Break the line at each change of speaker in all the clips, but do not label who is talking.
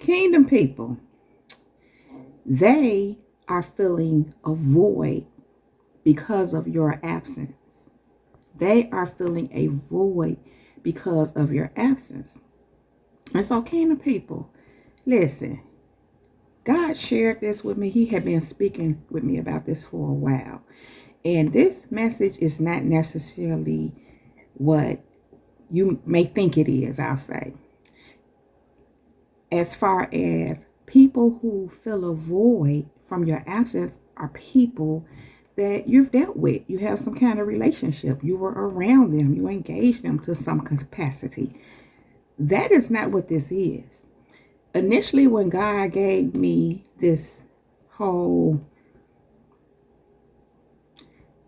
Kingdom people, they are feeling a void because of your absence. They are feeling a void because of your absence. And so, kingdom people, listen, God shared this with me. He had been speaking with me about this for a while. And this message is not necessarily what you may think it is, I'll say. As far as people who feel a void from your absence are people that you've dealt with. You have some kind of relationship. You were around them. You engaged them to some capacity. That is not what this is. Initially, when God gave me this whole,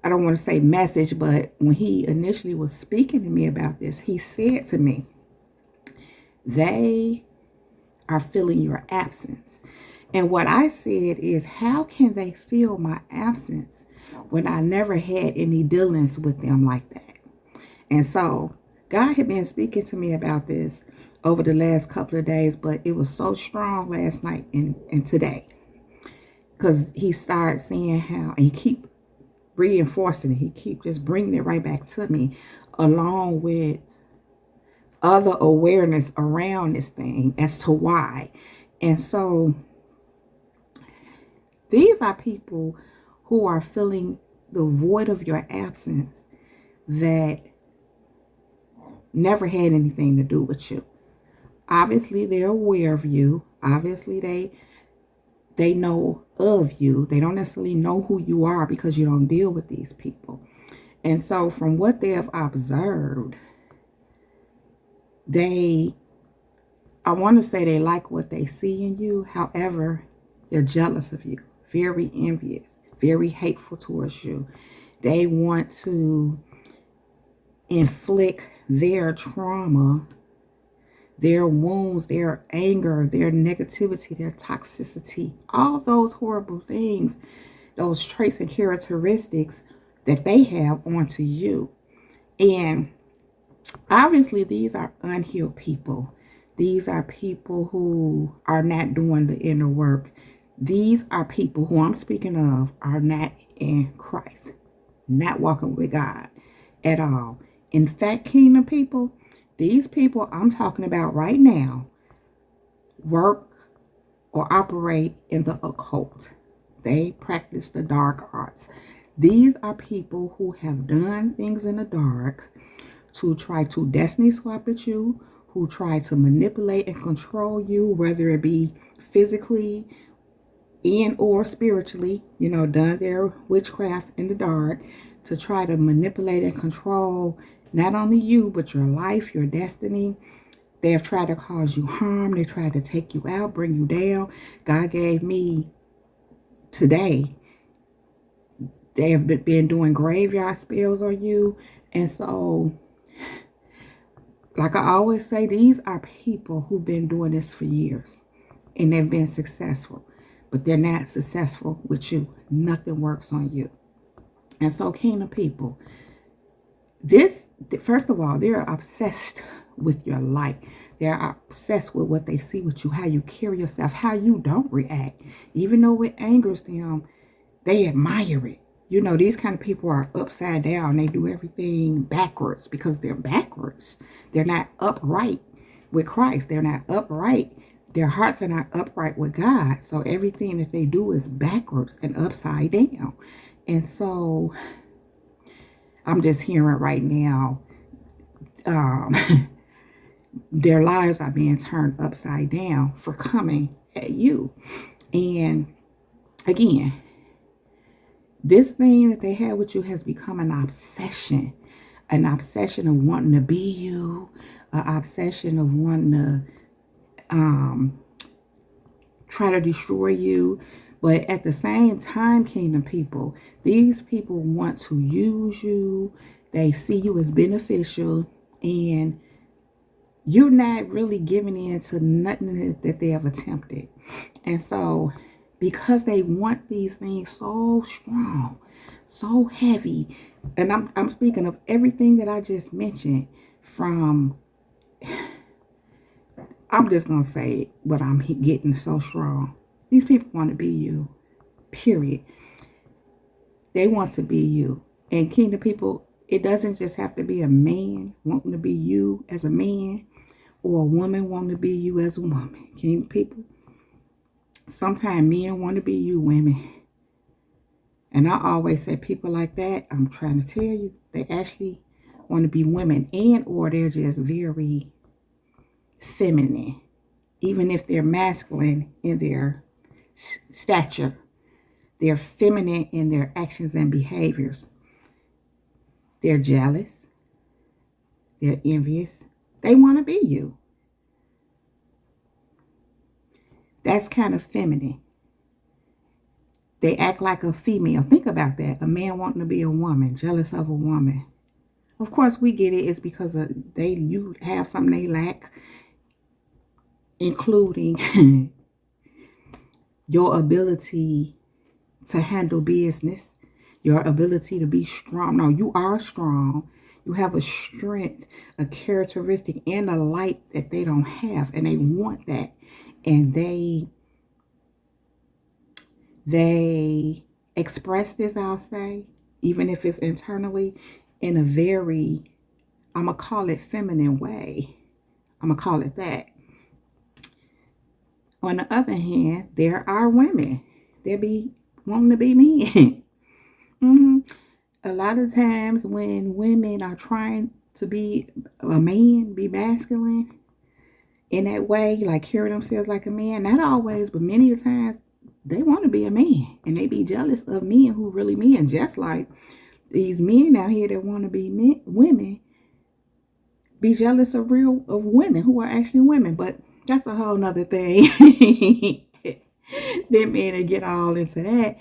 I don't want to say message, but when he initially was speaking to me about this, he said to me, they are feeling your absence. And what I said is, how can they feel my absence when I never had any dealings with them like that? And so God had been speaking to me about this over the last couple of days, but it was so strong last night and today, because he started seeing how, and he keep reinforcing it. He keep just bringing it right back to me, along with other awareness around this thing as to why. And so these are people who are feeling the void of your absence that never had anything to do with you. Obviously, they're aware of you. Obviously, they know of you. They don't necessarily know who you are because you don't deal with these people. And so from what they have observed, I want to say they like what they see in you. However, they're jealous of you, very envious, very hateful towards you. They want to inflict their trauma, their wounds, their anger, their negativity, their toxicity, all those horrible things, those traits and characteristics that they have onto you. And obviously, these are unhealed people. These are people who are not doing the inner work. These are people who I'm speaking of are not in Christ, not walking with God at all. In fact, kingdom people, these people I'm talking about right now work or operate in the occult. They practice the dark arts. These are people who have done things in the dark to try to destiny swap at you, who try to manipulate and control you, whether it be physically and or spiritually, done their witchcraft in the dark to try to manipulate and control not only you, but your life, your destiny. They have tried to cause you harm. They tried to take you out, bring you down. God gave me today, they have been doing graveyard spells on you. And so, like I always say, these are people who've been doing this for years and they've been successful, but they're not successful with you. Nothing works on you. And so, kingdom people, first of all, they're obsessed with your light. They're obsessed with what they see with you, how you carry yourself, how you don't react. Even though it angers them, they admire it. These kind of people are upside down. They do everything backwards because they're backwards. They're not upright with Christ. They're not upright. Their hearts are not upright with God. So everything that they do is backwards and upside down. And so I'm just hearing right now, their lives are being turned upside down for coming at you. And again, this thing that they have with you has become an obsession of wanting to be you, an obsession of wanting to try to destroy you. But at the same time, kingdom people, these people want to use you. They see you as beneficial, and you're not really giving in to nothing that they have attempted. And so, because they want these things so strong, so heavy, and I'm speaking of everything that I just mentioned, from I'm just going to say it, but I'm getting so strong. These people want to be you, period. They want to be you. And kingdom people, it doesn't just have to be a man wanting to be you as a man or a woman wanting to be you as a woman. Kingdom people, sometimes men want to be you women. And I always say people like that, I'm trying to tell you, they actually want to be women, and or they're just very feminine. Even if they're masculine in their stature, they're feminine in their actions and behaviors. They're jealous. They're envious. They want to be you. That's kind of feminine. They act like a female. Think about that. A man wanting to be a woman, jealous of a woman. Of course, we get it. It's because you have something they lack, including your ability to handle business, your ability to be strong. No, you are strong. You have a strength, a characteristic, and a light that they don't have, and they want that. And they express this, I'll say, even if it's internally, in a very, I'm going to call it feminine way. I'm going to call it that. On the other hand, there are women. They be wanting to be men. A lot of times when women are trying to be a man, be masculine in that way, like carry themselves like a man, not always, but many times they want to be a man, and they be jealous of men who really men, just like these men out here that want to be women be jealous of women who are actually women. But that's a whole nother thing. Them men to get all into that.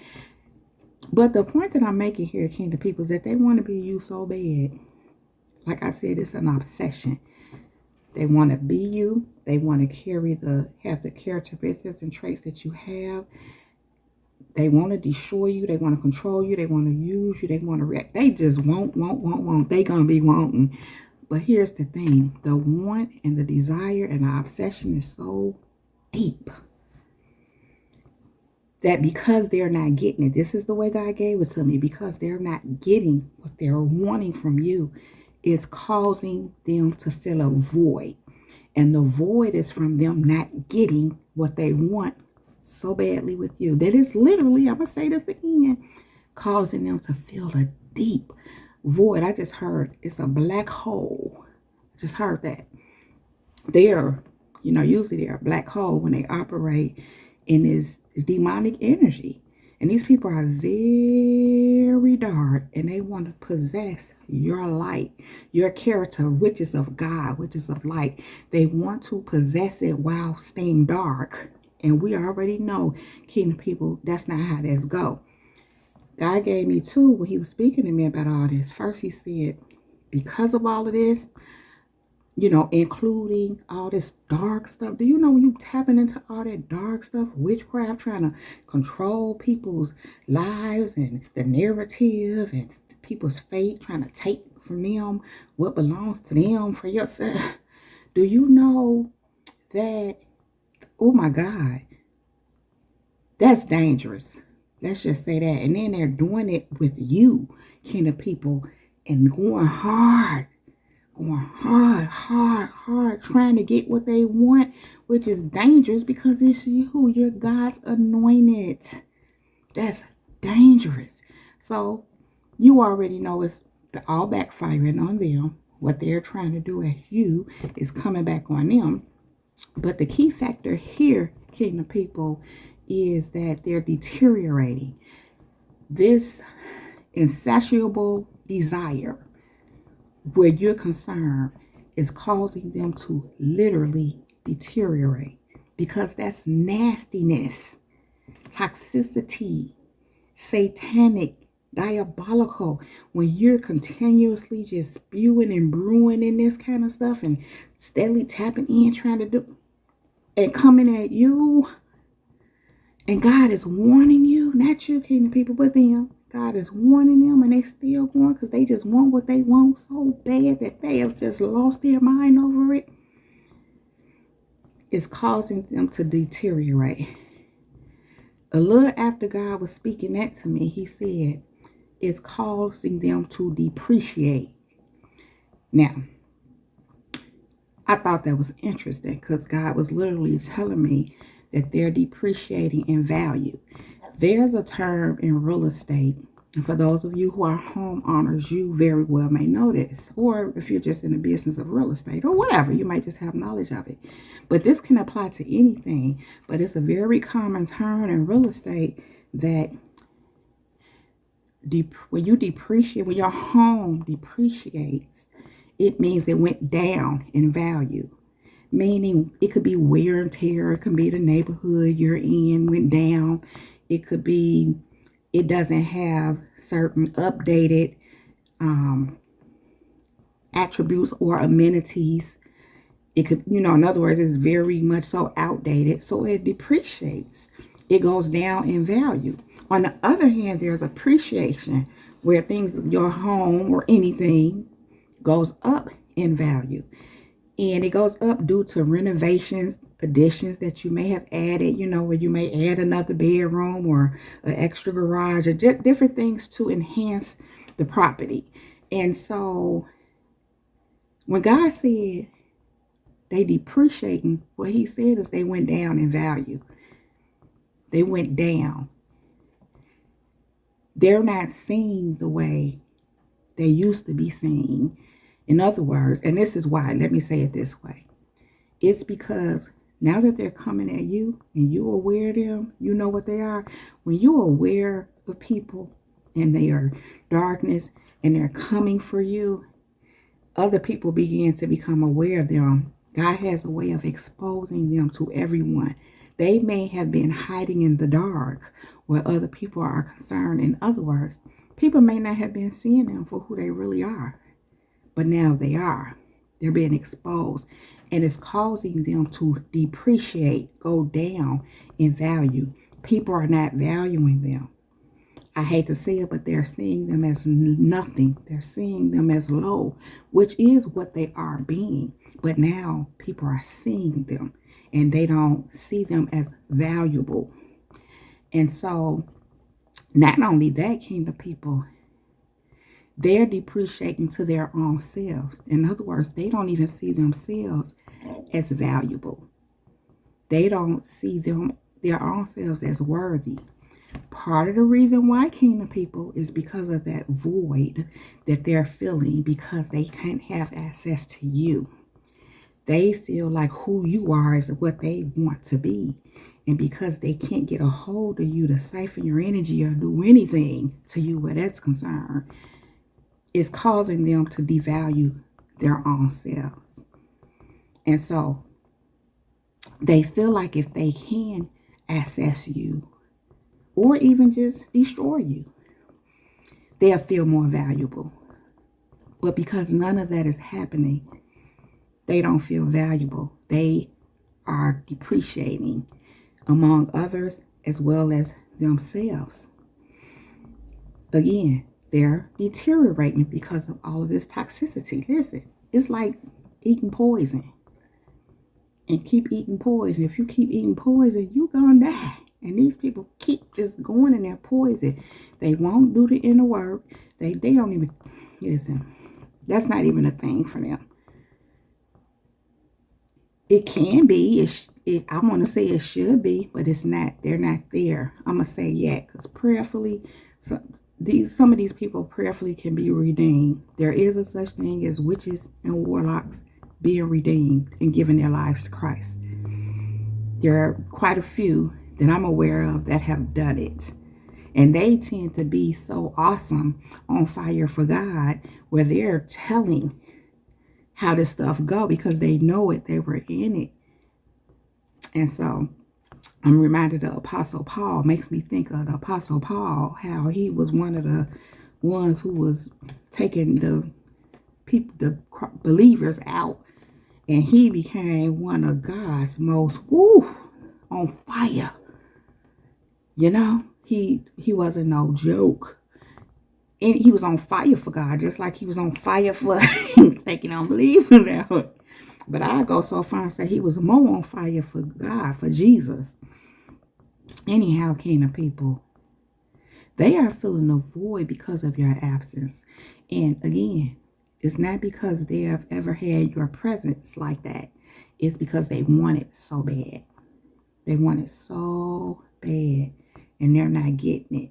But the point that I'm making here, kingdom people, is that they want to be you so bad. Like I said, it's an obsession. They want to be you. They want to have the characteristics and traits that you have. They want to destroy you. They want to control you. They want to use you. They want to react. They just want. They going to be wanting. But here's the thing. The want and the desire and the obsession is so deep that because they're not getting it, this is the way God gave it to me, because they're not getting what they're wanting from you, is causing them to feel a void. And the void is from them not getting what they want so badly with you. That is literally, I'm going to say this again, causing them to feel a deep void. I just heard it's a black hole. I just heard that. Usually they're a black hole when they operate in this demonic energy. And these people are very dark, and they want to possess your light, your character, which is of God, which is of light. They want to possess it while staying dark. And we already know, kingdom people, that's not how this go. God gave me too, when he was speaking to me about all this. First, he said, because of all of this, including all this dark stuff. Do you know when you tapping into all that dark stuff, witchcraft, trying to control people's lives and the narrative and people's fate, trying to take from them what belongs to them for yourself? Do you know that, oh my God, that's dangerous. Let's just say that. And then they're doing it with you, kingdom people, and going hard, trying to get what they want, which is dangerous because it's you. You're God's anointed. That's dangerous. So you already know it's all backfiring on them. What they're trying to do at you is coming back on them. But the key factor here, kingdom people, is that they're deteriorating. This insatiable desire where you're concerned is causing them to literally deteriorate, because that's nastiness, toxicity, satanic, diabolical. When you're continuously just spewing and brewing in this kind of stuff and steadily tapping in, trying to do and coming at you, and God is warning you, not you, kingdom people, but them. God is warning them, and they still going because they just want what they want so bad that they have just lost their mind over it. It's causing them to deteriorate. A little after God was speaking that to me, he said, it's causing them to depreciate. Now, I thought that was interesting because God was literally telling me that they're depreciating in value. There's a term in real estate, and for those of you who are homeowners, you very well may know this, or if you're just in the business of real estate or whatever, you might just have knowledge of it. But this can apply to anything, but it's a very common term in real estate that when you depreciate, when your home depreciates, it means it went down in value. Meaning it could be wear and tear, it could be the neighborhood you're in went down, it could be it doesn't have certain updated attributes or amenities. It could, in other words, it's very much so outdated, so it depreciates. It goes down in value. On the other hand, there's appreciation, where things, your home or anything, goes up in value. And it goes up due to renovations, additions that you may have added, where you may add another bedroom or an extra garage or different things to enhance the property. And so when God said they depreciating, what he said is they went down in value. They went down. They're not seen the way they used to be seen. In other words, and this is why, let me say it this way. It's because now that they're coming at you and you're aware of them, you know what they are. When you're aware of people and they are darkness and they're coming for you, other people begin to become aware of them. God has a way of exposing them to everyone. They may have been hiding in the dark where other people are concerned. In other words, people may not have been seeing them for who they really are. But now they are. They're being exposed. And it's causing them to depreciate, go down in value. People are not valuing them. I hate to say it, but they're seeing them as nothing. They're seeing them as low, which is what they are being. But now people are seeing them and they don't see them as valuable. And so not only that, kingdom people, they're depreciating to their own selves. In other words, they don't even see themselves as valuable. They don't see their own selves as worthy. Part of the reason why, kingdom people, is because of that void that they're feeling because they can't have access to you. They feel like who you are is what they want to be. And because they can't get a hold of you to siphon your energy or do anything to you where that's concerned, is causing them to devalue their own selves. And so they feel like if they can access you or even just destroy you, they'll feel more valuable. But because none of that is happening, they don't feel valuable. They are depreciating among others as well as themselves. Again, they're deteriorating because of all of this toxicity. Listen, it's like eating poison. And keep eating poison. If you keep eating poison, you're going to die. And these people keep just going in their poison. They won't do the inner work. They don't even, listen, that's not even a thing for them. It can be. I want to say it should be, but it's not. They're not there. I'm going to say yet, because prayerfully, some of these people prayerfully can be redeemed. There is a such thing as witches and warlocks being redeemed and giving their lives to Christ. There are quite a few that I'm aware of that have done it. And they tend to be so awesome, on fire for God, where they're telling how this stuff go because they know it, they were in it. And so I'm reminded of Apostle Paul. Makes me think of the Apostle Paul, how he was one of the ones who was taking the people, the believers out, and he became one of God's most on fire. You know, he wasn't no joke. And he was on fire for God, just like he was on fire for taking unbelievers out. But I go so far and say he was more on fire for God, for Jesus. Anyhow, kingdom people, they are feeling a void because of your absence. And again, it's not because they have ever had your presence like that. It's because they want it so bad. They want it so bad, and they're not getting it.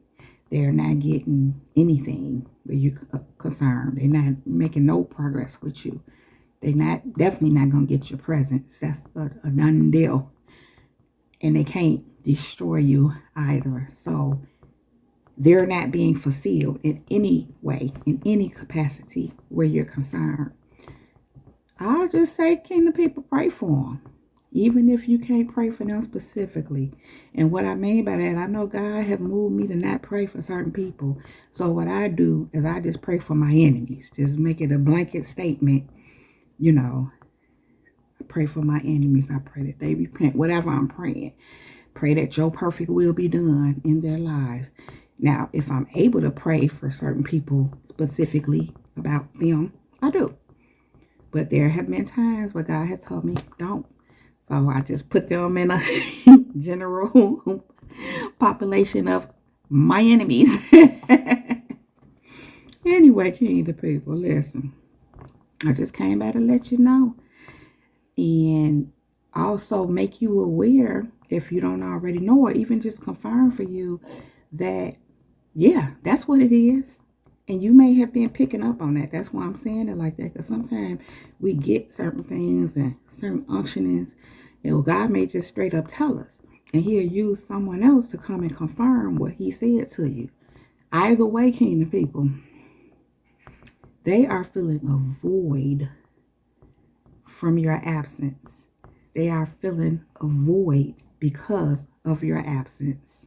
They're not getting anything where you're concerned. They're not making no progress with you. They're definitely not going to get your presence. That's a done deal. And they can't destroy you either. So they're not being fulfilled in any way, in any capacity where you're concerned. I'll just say, kingdom people, pray for them. Even if you can't pray for them specifically. And what I mean by that, I know God have moved me to not pray for certain people. So what I do is I just pray for my enemies. Just make it a blanket statement. You know, I pray for my enemies. I pray that they repent. Whatever I'm praying. Pray that your perfect will be done in their lives. Now, if I'm able to pray for certain people specifically about them, I do. But there have been times where God has told me, don't. So I just put them in a general population of my enemies. Anyway, kingdom people, listen. I just came by to let you know. And also make you aware, if you don't already know, or even just confirm for you that, yeah, that's what it is. And you may have been picking up on that. That's why I'm saying it like that. Because sometimes we get certain things and certain unctionings. And God may just straight up tell us. And he'll use someone else to come and confirm what he said to you. Either way, kingdom people, they are feeling a void from your absence. They are feeling a void because of your absence.